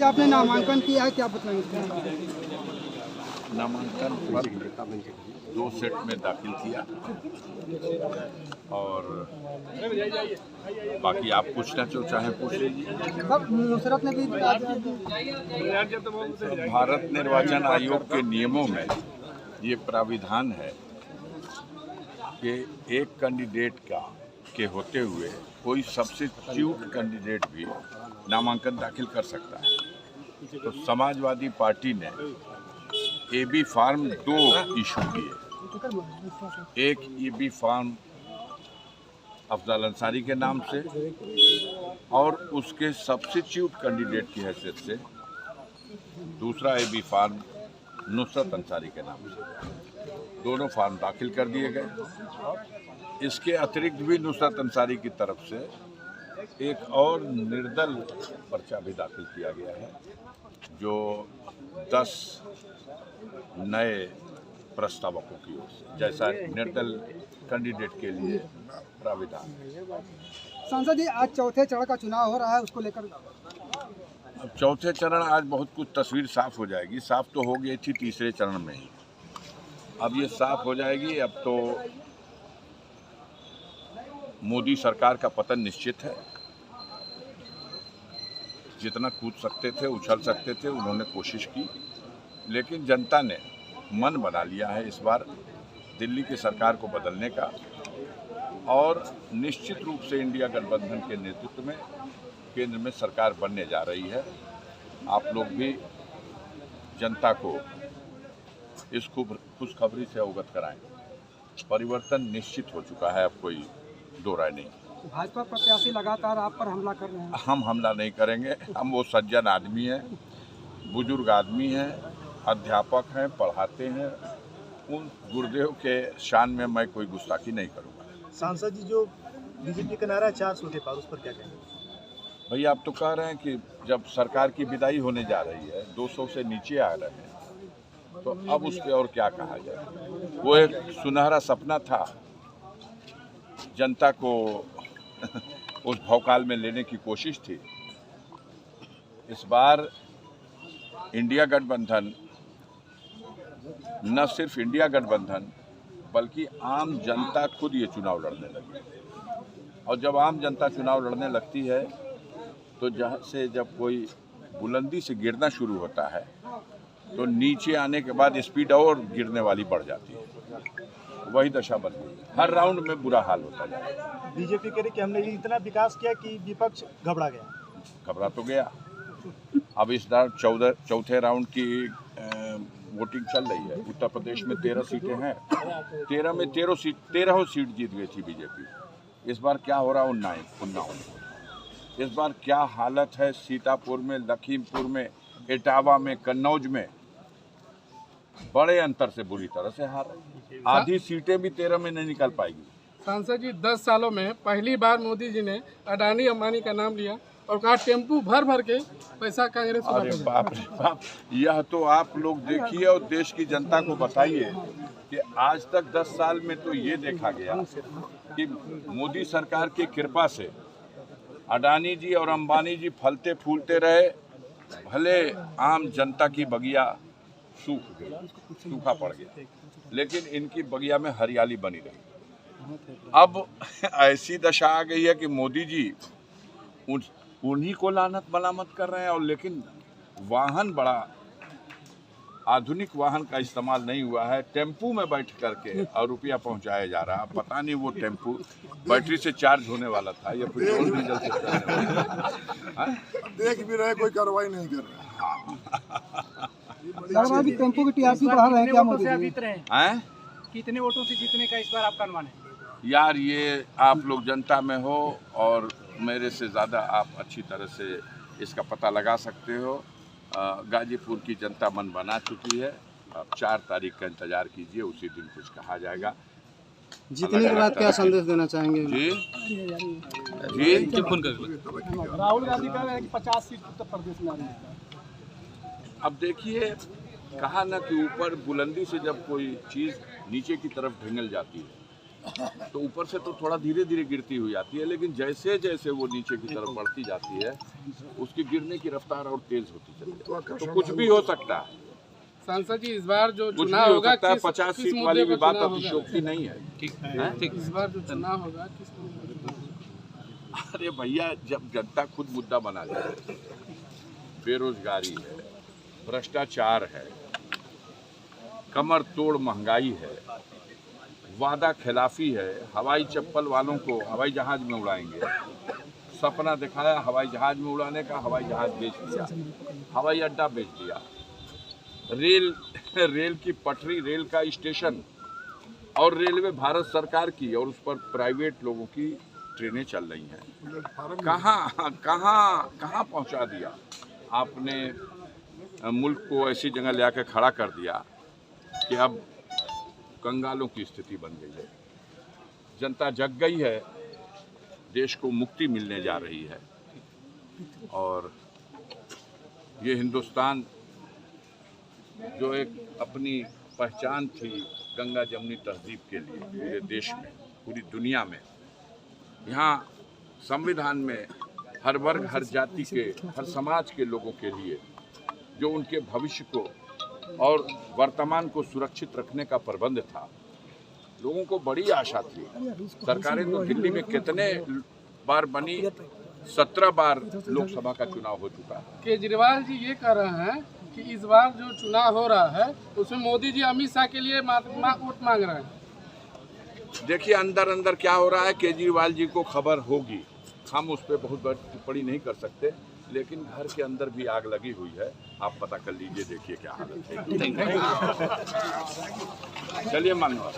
आपने नामांकन किया है, क्या बताएंगे? नामांकन पत्र 2 सेट में दाखिल किया और बाकी आप पूछना चाहे पूछ लीजिए। नुसरत ने भी भारत निर्वाचन आयोग के नियमों में ये प्राविधान है कि एक कैंडिडेट के होते हुए कोई सब्स्टिट्यूट कैंडिडेट भी नामांकन दाखिल कर सकता है। तो समाजवादी पार्टी ने एबी फॉर्म 2 इशू किए। एक एबी फॉर्म अफजल अंसारी के नाम से और उसके सब्स्टिट्यूट कैंडिडेट की हैसियत से दूसरा एबी फॉर्म नुसरत अंसारी के नाम से। दोनों फॉर्म दाखिल कर दिए गए। इसके अतिरिक्त भी नुसरत अंसारी की तरफ से एक और निर्दल पर्चा भी दाखिल किया गया है, जो 10 नए प्रस्तावकों की ओर से, जैसा निर्दल कैंडिडेट के लिए प्राविधान। सांसद जी, आज चौथे चरण का चुनाव हो रहा है, उसको लेकर अब चौथे चरण आज बहुत कुछ तस्वीर साफ हो जाएगी। साफ तो हो गई थी तीसरे चरण में ही, अब ये साफ हो जाएगी। अब तो मोदी सरकार का पतन निश्चित है। जितना कूद सकते थे, उछल सकते थे, उन्होंने कोशिश की, लेकिन जनता ने मन बना लिया है इस बार दिल्ली की सरकार को बदलने का, और निश्चित रूप से इंडिया गठबंधन के नेतृत्व में केंद्र में सरकार बनने जा रही है। आप लोग भी जनता को इस खुशखबरी से अवगत कराएं। परिवर्तन निश्चित हो चुका है, अब कोई दो राय नहीं। भाजपा प्रत्याशी लगातार आप पर हमला कर रहे हैं। हम हमला नहीं करेंगे। हम वो सज्जन आदमी हैं, बुजुर्ग आदमी हैं, अध्यापक हैं, पढ़ाते हैं। उन गुरुदेव के शान में मैं कोई गुस्ताखी नहीं करूँगा। सांसद जी, जो बीजेपी का नारा है 400 के पार, उस पर क्या कहेंगे? भैया, आप तो कह रहे हैं कि जब सरकार की विदाई होने जा रही है, 200 से नीचे आ रहे हैं, तो अब उस पर और क्या कहा जाए। वो एक सुनहरा सपना था, जनता को उस भौकाल में लेने की कोशिश थी। इस बार इंडिया गठबंधन, न सिर्फ इंडिया गठबंधन बल्कि आम जनता खुद ये चुनाव लड़ने लगी। और जब आम जनता चुनाव लड़ने लगती है तो जब कोई बुलंदी से गिरना शुरू होता है तो नीचे आने के बाद स्पीड और गिरने वाली बढ़ जाती है। वही दशा बन गई। हर राउंड में बुरा हाल होता जाए। बीजेपी कह रही कि हमने इतना विकास किया कि विपक्ष घबरा गया। घबरा तो गया। अब इस बार चौथे राउंड की वोटिंग चल रही है। उत्तर प्रदेश में 13 सीटें हैं। 13 में 13 सीट जीत गई थी बीजेपी। इस बार क्या हो रहा है? 19। इस बार क्या हालत है सीतापुर में, लखीमपुर में, इटावा में, कन्नौज में? बड़े अंतर से बुरी तरह से हार है। आधी सीटें भी 13 में नहीं निकल पाएगी। सांसद जी, 10 सालों में पहली बार मोदी जी ने अडानी अंबानी का नाम लिया और कहा टेम्पू भर भर के पैसा कांग्रेस को। अरे बाप रे बाप, यह तो आप लोग देखिए और देश की जनता को बताइए कि आज तक 10 साल में तो ये देखा गया कि मोदी सरकार की कृपा से अडानी जी और अंबानी जी फलते फूलते रहे, भले आम जनता की बगिया सूख गई, सूखा पड़ गया, लेकिन इनकी बगिया में हरियाली बनी रही। अब ऐसी दशा आ गई है कि मोदी जी उन्हीं को लानत मलामत कर रहे हैं। और लेकिन वाहन बड़ा आधुनिक वाहन का इस्तेमाल नहीं हुआ है। टेम्पू में बैठ करके और रुपया पहुंचाया जा रहा है। पता नहीं वो टेम्पू बैटरी से चार्ज होने वाला था या पेट्रोल डीजल से चलने वाला। देख भी रहे, कोई कार्रवाई नहीं कर रहा। टेम्पो की टीआरपी बढ़ा रहे हैं क्या मोदी जी? कितने वोटों से जीतने का इस बार आपका अनुमान है? यार, ये आप लोग जनता में हो और मेरे से ज़्यादा आप अच्छी तरह से इसका पता लगा सकते हो। गाजीपुर की जनता मन बना चुकी है। अब 4 तारीख का इंतजार कीजिए, उसी दिन कुछ कहा जाएगा। जीतने के बाद क्या संदेश देना चाहेंगे? जी राहुल गांधी कह रहे हैं कि 50 सीट उत्तर प्रदेश में आ रही है। अब देखिए, कहा ना कि ऊपर बुलंदी से जब कोई चीज़ नीचे की तरफ ढेंगल जाती है तो ऊपर से तो थोड़ा धीरे धीरे गिरती हुई आती है, लेकिन जैसे जैसे वो नीचे की तरफ बढ़ती जाती है उसकी गिरने की रफ्तार और तेज होती चली जाती है। तो कुछ भी हो सकता है, सांसद जी, इस बार जो कुछ भी चुनाव हो होगा सकता है। किस 50 किस सीट मुद्दे वाली पर भी बात चुनाव अतिशयोक्ति होगा? नहीं है। इस बार जो चुनाव होगा किस मुद्दे पर चुनाव होगा? अरे भैया, जब जनता खुद मुद्दा बना जाए, बेरोजगारी है, भ्रष्टाचार है, कमर तोड़ महंगाई है, वादा खिलाफी है, हवाई चप्पल वालों को हवाई जहाज में उड़ाएंगे, सपना दिखाया हवाई जहाज में उड़ाने का, हवाई जहाज बेच दिया, हवाई अड्डा बेच दिया, रेल की पटरी, रेल का स्टेशन और रेलवे भारत सरकार की और उस पर प्राइवेट लोगों की ट्रेनें चल रही हैं। कहाँ कहाँ कहाँ पहुँचा दिया आपने मुल्क को, ऐसी जगह ले आकर खड़ा कर दिया कि अब कंगालों की स्थिति बन गई है। जनता जग गई है, देश को मुक्ति मिलने जा रही है और ये हिंदुस्तान जो एक अपनी पहचान थी गंगा जमुनी तहजीब के लिए पूरे देश में, पूरी दुनिया में, यहाँ संविधान में हर वर्ग, हर जाति के, हर समाज के लोगों के लिए जो उनके भविष्य को और वर्तमान को सुरक्षित रखने का प्रबंध था, लोगों को बड़ी आशा थी। सरकारें तो दिल्ली में कितने बार बनी, 17 बार लोकसभा का चुनाव हो चुका है। केजरीवाल जी ये कह रहे हैं कि इस बार जो चुनाव हो रहा है उसमें मोदी जी अमित शाह के लिए वोट मांग रहे हैं। देखिए, अंदर अंदर क्या हो रहा है केजरीवाल जी को खबर होगी, हम उस पर बहुत बड़ी टिप्पणी नहीं कर सकते, लेकिन घर के अंदर भी आग लगी हुई है। आप पता कर लीजिए, देखिए क्या हालत है। चलिए मानव